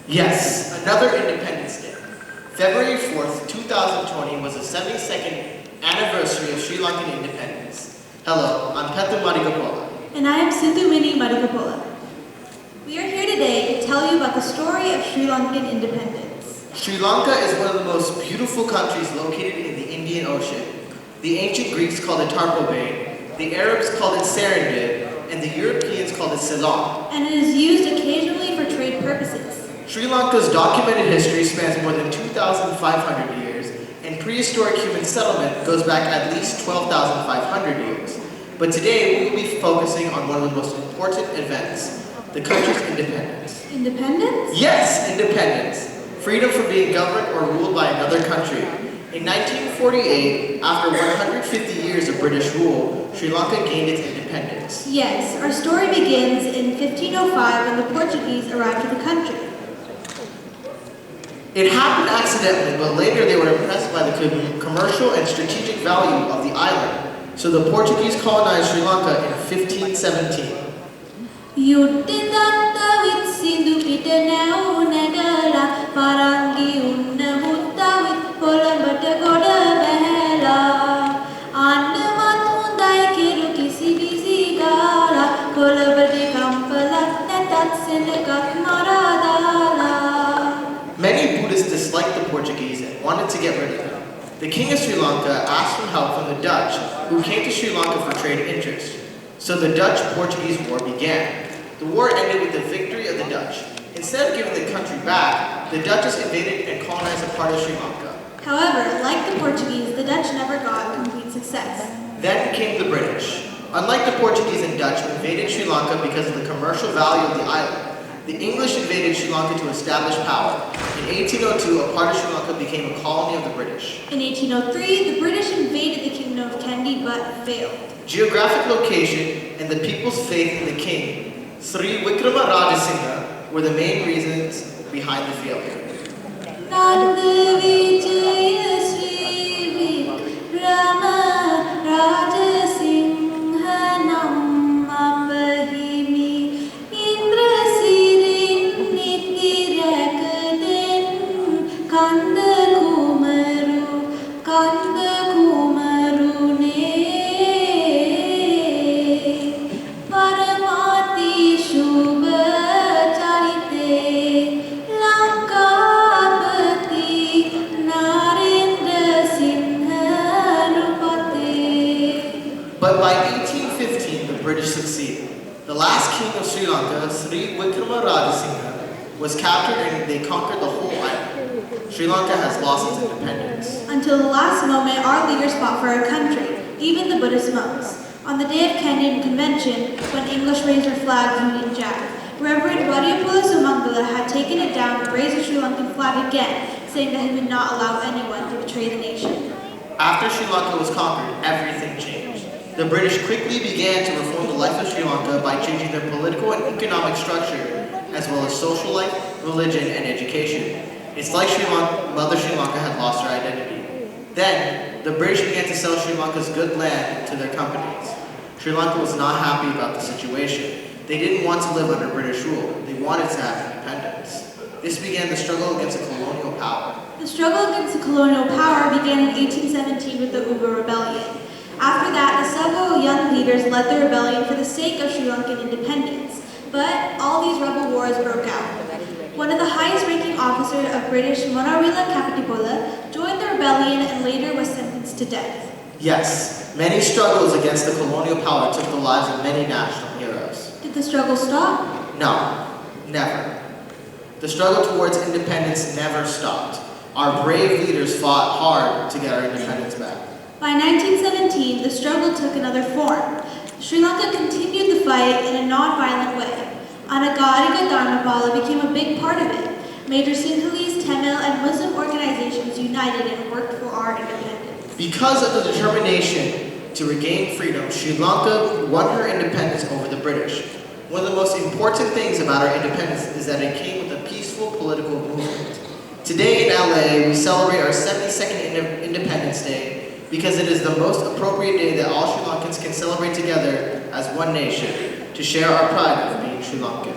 Yes, another Independence Day. February 4th, 2020 was the 72nd anniversary of Sri Lankan independence. Hello, I'm Pathum and I am Sithu Marikapola. We are here today to tell you about the story of Sri Lankan independence. Sri Lanka is one of the most beautiful countries located in the Indian Ocean. The ancient Greeks called it Tarpo Bay, the Arabs called it Serendib, and the Europeans called it Ceylon. And it is used occasionally for trade purposes. Sri Lanka's documented history spans more than 2,500 years, and prehistoric human settlement goes back at least 12,500 years. But today, we will be focusing on one of the most important events, the country's independence. Independence? Yes, independence. Freedom from being governed or ruled by another country. In 1948, after 150 years of British rule, Sri Lanka gained its independence. Yes, our story begins in 1505 when the Portuguese arrived to the country. It happened accidentally, but later they were impressed by the commercial and strategic value of the island. So the Portuguese colonized Sri Lanka in 1517. Many Buddhists disliked the Portuguese and wanted to get rid of them. The king of Sri Lanka asked for help from the Dutch, who came to Sri Lanka for trade interests. So the Dutch-Portuguese War began. The war ended with the victory of the Dutch. Instead of giving the country back, the Dutch invaded and colonized a part of Sri Lanka. However, like the Portuguese, the Dutch never got complete success. Then came the British. Unlike the Portuguese and Dutch, who invaded Sri Lanka because of the commercial value of the island, the English invaded Sri Lanka to establish power. In 1802, a part of Sri Lanka became a colony of the British. In 1803, the British invaded the Kingdom of Kandy but failed. Geographic location and the people's faith in the king, Sri Vikrama Rajasinghe, were the main reasons behind the failure. But by 1815, the British succeeded. The last king of Sri Lanka, Sri Vikrama Rajasinghe, was captured and they conquered the whole island. Sri Lanka has lost its independence. Until the last moment, our leaders fought for our country, even the Buddhist monks. On the day of Kenyan Convention, when English raised their flag, Union Jack, Reverend Wadiapula Sumangala had taken it down and raised the Sri Lankan flag again, saying that he would not allow anyone to betray the nation. After Sri Lanka was conquered, everything changed. The British quickly began to reform the life of Sri Lanka by changing their political and economic structure, as well as social life, religion, and education. It's like Mother Sri Lanka had lost her identity. Then, the British began to sell Sri Lanka's good land to their companies. Sri Lanka was not happy about the situation. They didn't want to live under British rule. They wanted to have independence. This began the struggle against the colonial power. The struggle against the colonial power began in 1817 with the Uber Rebellion. After that, several young leaders led the rebellion for the sake of Sri Lankan independence. But all these rebel wars broke out. One of the highest-ranking officers of British, Monarwila Kapatipola, joined the rebellion and later was sentenced to death. Yes, many struggles against the colonial power took the lives of many national heroes. Did the struggle stop? No, never. The struggle towards independence never stopped. Our brave leaders fought hard to get our independence back. By 1917, the struggle took another form. Sri Lanka continued the fight in a non-violent way. Anagarika Dharmapala became a big part of it. Major Sinhalese, Tamil, and Muslim organizations united and worked for our independence. Because of the determination to regain freedom, Sri Lanka won her independence over the British. One of the most important things about our independence is that it came with a peaceful political movement. Today in LA, we celebrate our 72nd Independence Day because it is the most appropriate day that all Sri Lankans can celebrate together as one nation to share our pride of being Sri Lankan.